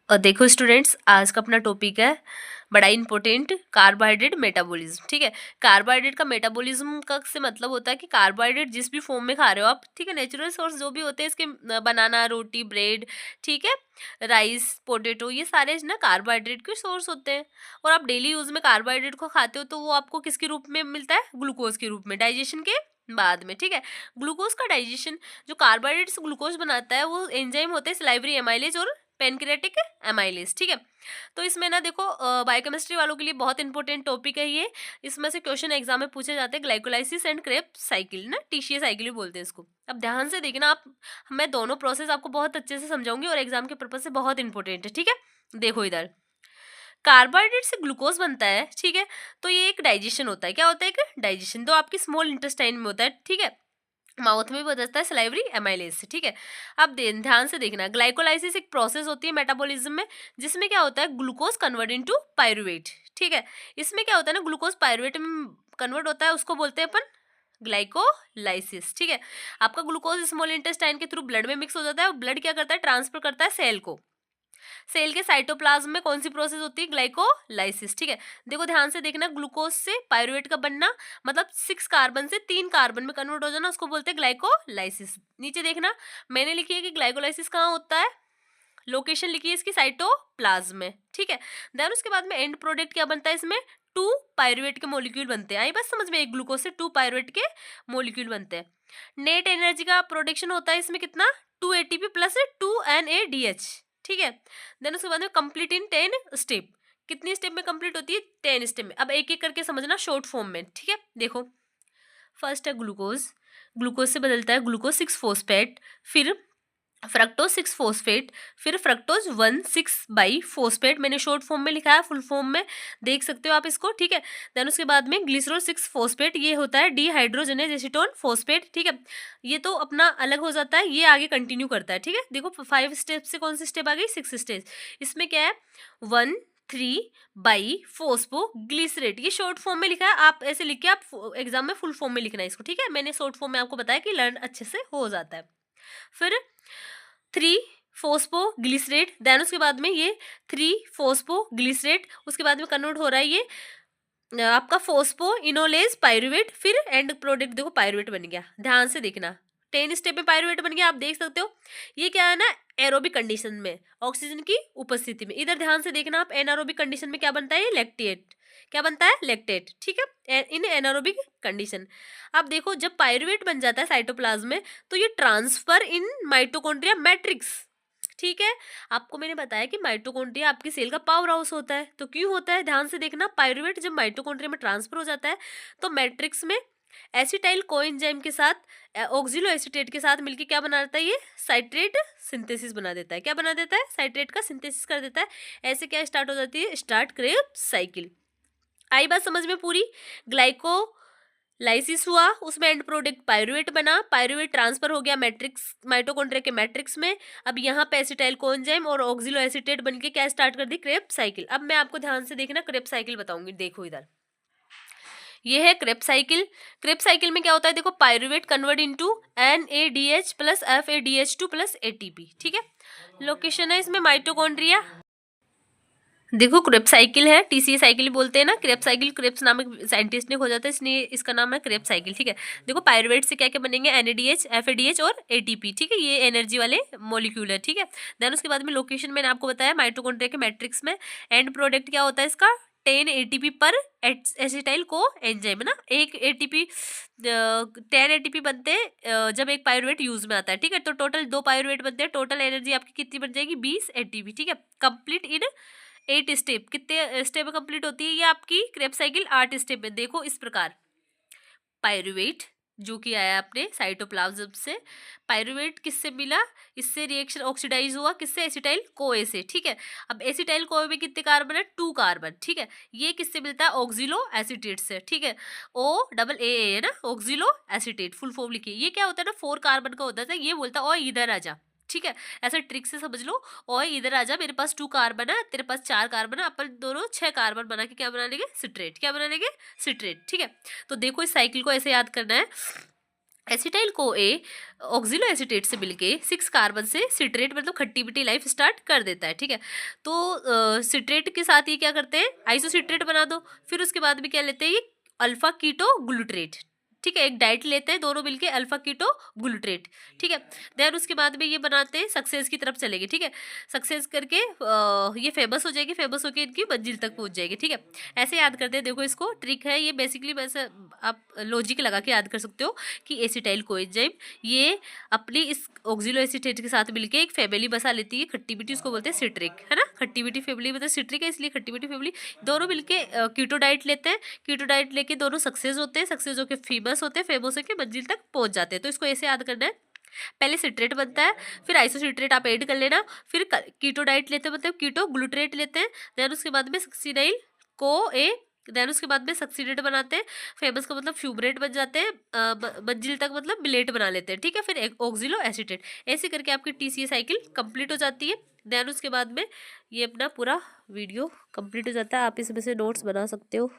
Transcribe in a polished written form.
देखो स्टूडेंट्स, आज का अपना टॉपिक है बड़ा इंपॉर्टेंट, कार्बोहाइड्रेट मेटाबॉलिज्म। ठीक है, कार्बोहाइड्रेट का मेटाबॉलिज्म का से मतलब होता है कि कार्बोहाइड्रेट जिस भी फॉर्म में खा रहे हो आप, ठीक है, नेचुरल सोर्स जो भी होते हैं इसके, बनाना, रोटी, ब्रेड, ठीक है, राइस, पोटेटो, ये सारे ना कार्बोहाइड्रेट के सोर्स होते हैं। और आप डेली यूज में कार्बोहाइड्रेट को खाते हो तो वो आपको किसके रूप में मिलता है? ग्लूकोज के रूप में, डाइजेशन के बाद में। ठीक है, ग्लूकोज का डाइजेशन, जो कार्बोहाइड्रेट से ग्लूकोज बनाता है वो एंजाइम होते हैं सलाइवरी एमाइलेज और पेनक्रियाटिक एमाइलेज। ठीक है, तो इसमें ना देखो, बायोकेमिस्ट्री वालों के लिए बहुत इंपॉर्टेंट टॉपिक है ये। इसमें से क्वेश्चन एग्जाम में पूछे जाते हैं, ग्लाइकोलाइसिस एंड क्रेब्स साइकिल, ना टीसीए साइकिल भी बोलते हैं इसको। अब ध्यान से देखना आप, मैं दोनों प्रोसेस आपको बहुत अच्छे से समझाऊंगी और एग्जाम के पर्पज से बहुत इंपॉर्टेंट है। ठीक है, देखो इधर, कार्बोहाइड्रेट से ग्लूकोज बनता है, ठीक है, तो ये एक डाइजेशन होता है। क्या होता है? एक डाइजेशन तो आपकी स्मॉल इंटेस्टाइन में होता है, ठीक है, माउथ में भी बदलता है सलाइवरी एमाइलेज से। ठीक है, अब ध्यान से देखना, ग्लाइकोलाइसिस एक प्रोसेस होती है मेटाबॉलिज्म में, जिसमें क्या होता है, ग्लूकोज कन्वर्ट इनटू पायरुवेट। ठीक है, इसमें क्या होता है ना, ग्लूकोज पायरुवेट में कन्वर्ट होता है, उसको बोलते हैं अपन ग्लाइकोलाइसिस। ठीक है, आपका ग्लूकोज स्मॉल इंटेस्टाइन के थ्रू ब्लड में मिक्स हो जाता है, ब्लड क्या करता है, ट्रांसफर करता है सेल को। सेल के साइटोप्लाज्म में कौन सी प्रोसेस होती है? ग्लाइकोलाइसिस। ठीक है, देखो ध्यान से देखना, ग्लूकोज से पायरुवेट का बनना, मतलब 6 कार्बन से 3 कार्बन में कन्वर्ट हो जाना, उसको बोलते हैं ग्लाइकोलाइसिस। नीचे देखना, मैंने लिखी है कि ग्लाइकोलाइसिस कहाँ होता है, लोकेशन लिखी है इसकी साइटोप्लाज्म में। ठीक है, देन उसके बाद में एंड प्रोडक्ट क्या बनता है इसमें, 2 पायरुवेट के मॉलिक्यूल बनते हैं। आई बस समझ में, एक ग्लूकोज से 2 पायरुवेट के मॉलिक्यूल बनते हैं। नेट एनर्जी का प्रोडक्शन होता है इसमें कितना, 2 एटीपी प्लस 2 NADH। ठीक है, देन उसके बाद में कंप्लीट इन 10 स्टेप। कितनी स्टेप में कंप्लीट होती है? 10 स्टेप में। अब एक एक करके समझना शॉर्ट फॉर्म में। ठीक है, देखो, फर्स्ट है ग्लूकोज, ग्लूकोज से बदलता है ग्लूकोज 6 फोस्फेट, फिर फ्रक्टोज 6 फोस्फेट, फिर फ्रक्टोज 1,6 बाई फोस्फेट। मैंने शॉर्ट फॉर्म में लिखा है, फुल फॉर्म में देख सकते हो आप इसको। ठीक है, देन उसके बाद में ग्लिसरॉल 6 फोस्फेट, ये होता है डिहाइड्रोजनेज एसीटोन फोस्फेट। ठीक है, ये तो अपना अलग हो जाता है, ये आगे कंटिन्यू करता है। ठीक है, देखो 5 स्टेप से कौन सी स्टेप आ गई, 6 स्टेप। इसमें क्या है, 1,3 बाई फोस्फो ग्लिसरेट, ये शॉर्ट फॉर्म में लिखा है, आप ऐसे लिख के आप एग्जाम में फुल फॉर्म में लिखना है इसको। ठीक है, मैंने शॉर्ट फॉर्म में आपको बताया कि लर्न अच्छे से हो जाता है। फिर 3 फोस्फो ग्लिसरेट, देन उसके बाद में ये 3 फोस्फो ग्लिसरेट, उसके बाद में कन्वर्ट हो रहा है ये आपका फोस्फो इनोलेज पायरुवेट, फिर एंड प्रोडक्ट देखो पायरुवेट बन गया। ध्यान से देखना, 10 स्टेप में पायरुवेट बन गया, आप देख सकते हो। ये क्या है ना, एरोबिक कंडीशन में, ऑक्सीजन की उपस्थिति में। इधर ध्यान से देखना आप, एनारोबिक कंडीशन में क्या बनता है, लैक्टेट। क्या बनता है? लैक्टेट। ठीक है, इन एनारोबिक कंडीशन। अब देखो, जब पायरुवेट बन जाता है साइटोप्लाज्म में, तो ये ट्रांसफर इन माइटोकॉन्ड्रिया मैट्रिक्स। ठीक है, आपको मैंने बताया कि माइटोकॉन्ड्रिया आपकी सेल का पावर हाउस होता है, तो क्यों होता है, ध्यान से देखना, पायरुवेट जब माइटोकॉन्ड्रिया में ट्रांसफर हो जाता है तो मैट्रिक्स में एसिटाइल कोएंजाइम के साथ ऑक्सिलो एसीटेट के साथ मिलकर क्या बना देता है, ये साइट्रेट सिंथेसिस बना देता है। क्या बना देता है? साइट्रेट का सिंथेसिस कर देता है। ऐसे क्या स्टार्ट हो जाती है, स्टार्ट क्रेब्स साइकिल। आई बात समझ में पूरी? ग्लाइको लाइसिस हुआ, उसमें एंड प्रोडक्ट पायरुवेट बना, पायरुवेट ट्रांसफर हो गया मैट्रिक्स, माइटोकॉन्ड्रिया के मैट्रिक्स में। अब यहाँ पे एसिटाइल कोएंजाइम और ऑक्सिलो एसीटेट बनके क्या स्टार्ट कर दी, क्रेब्स साइकिल। अब मैं आपको ध्यान से देखना क्रेब्स साइकिल बताऊंगी। देखो इधर, ये है क्रेब्स साइकिल। क्रेब्स साइकिल में क्या होता है, देखो, pyruvate convert into NADH plus FADH2 plus ATP। ठीक है, लोकेशन है इसमें माइटोकॉन्ड्रिया। देखो, क्रेब्स साइकिल है, TCA साइकिल बोलते हैं ना, क्रेब्स साइकिल, क्रेब्स नामक साइंटिस्ट ने खोजा था, इसलिए इसका नाम है क्रेब्स साइकिल। ठीक है, देखो पायरुवेट से क्या क्या बनेंगे, NADH, FADH और ATP। ठीक है, ये एनर्जी वाले मॉलिक्यूल है। ठीक है, देन उसके बाद में लोकेशन मैंने आपको बताया माइटोकॉन्ड्रिया के मैट्रिक्स में। एंड प्रोडक्ट क्या होता है इसका, 10 ATP पर एसिटाइल को एंजाइम, ना, एक ATP 10 ATP बनते हैं जब एक पायरुवेट यूज में आता है। ठीक है, तो टोटल 2 पायरुवेट बनते हैं, टोटल एनर्जी आपकी कितनी बन जाएगी, 20 ATP। ठीक है, कंप्लीट इन 8 स्टेप। कितने स्टेप कंप्लीट होती है ये आपकी क्रेब्स साइकिल? 8 स्टेप में। देखो इस प्रकार, पायरुवेट जो कि आया अपने साइटोप्लाज्म से, पायरुवेट किससे मिला, इससे रिएक्शन ऑक्सीडाइज हुआ, किससे, एसिटाइल कोए से। ठीक है, अब एसिटाइल कोए में कितने कार्बन है, 2 कार्बन। ठीक है, ये किससे मिलता है, ऑक्सिलो एसीटेट से। ठीक है, OAA है ना, ऑक्सिलो एसीटेट, फुल फॉर्म लिखिए। ये क्या होता है ना, 4 कार्बन का होता है, ये बोलता है ओ इधर आ जा। ठीक है, ऐसा ट्रिक से समझ लो, और इधर आ जा, मेरे पास 2 कार्बन है, तेरे पास 4 कार्बन है, अपन दोनों 6 कार्बन बना के क्या बना लेंगे, सिट्रेट। क्या बना लेंगे, सिट्रेट। ठीक है, तो देखो इस साइकिल को ऐसे याद करना है, एसिटाइल को ए ऑक्सिलो एसीटेट से मिलके 6 कार्बन से सिट्रेट मतलब खट्टी मीठी लाइफ स्टार्ट कर देता है, ठीक है। तो सिट्रेट के साथ ये क्या करते हैं, आइसोसिट्रेट बना दो, फिर उसके बाद में क्या लेते हैं, ये अल्फा कीटो ग्लूट्रेट, ठीक है, एक डाइट लेते हैं दोनों मिलके अल्फा कीटो ग्लूट्रेट, ठीक है। देन उसके बाद में ये बनाते हैं सक्सेस की तरफ चलेंगे, ठीक है। सक्सेस करके ये फेमस हो जाएगी, फेमस होके इनकी मंजिल तक पहुंच जाएगी, ठीक है। ऐसे याद करते हैं, देखो इसको ट्रिक है ये, बेसिकली वैसे आप लॉजिक लगा के याद कर सकते हो कि एसिटाइल कोएंजाइम ये अपनी इस ऑक्सिलो एसीटेट के साथ मिलके एक फैमिली बसा लेती है खट्टी मीठी, उसको बोलते हैं सिट्रिक, है ना। खट्टी मीठी फैमिली मतलब सिट्रिक है इसलिए खट्टी मीठी फैमिली, दोनों मिलके कीटो डाइट लेते हैं, कीटो डाइट लेके दोनों सक्सेस होते हैं, सक्सेस होकर फेमस होते हैं, फेमस होकर मंजिल तक पहुंच जाते हैं। तो इसको ऐसे याद करना है, पहले सिट्रेट बनता है, फिर आइसोसिट्रेट आप ऐड कर लेना, फिर कीटो डाइट लेते हैं मतलब कीटो ग्लूट्रेट लेते हैं, देन उसके बाद में सक्सीनाइल को ए, देन उसके बाद में सक्सीनेट बनाते हैं, फेमस का मतलब फ्यूमरेट बन जाते हैं, मंजिल तक मतलब मिलेट बना लेते हैं, ठीक है। फिर एक ऑक्सिलो एसीटेट, ऐसे करके आपकी टीसीए साइकिल कंप्लीट हो जाती है। देन उसके बाद में ये अपना पूरा वीडियो कंप्लीट हो जाता है, आप इसमें से नोट्स बना सकते हो।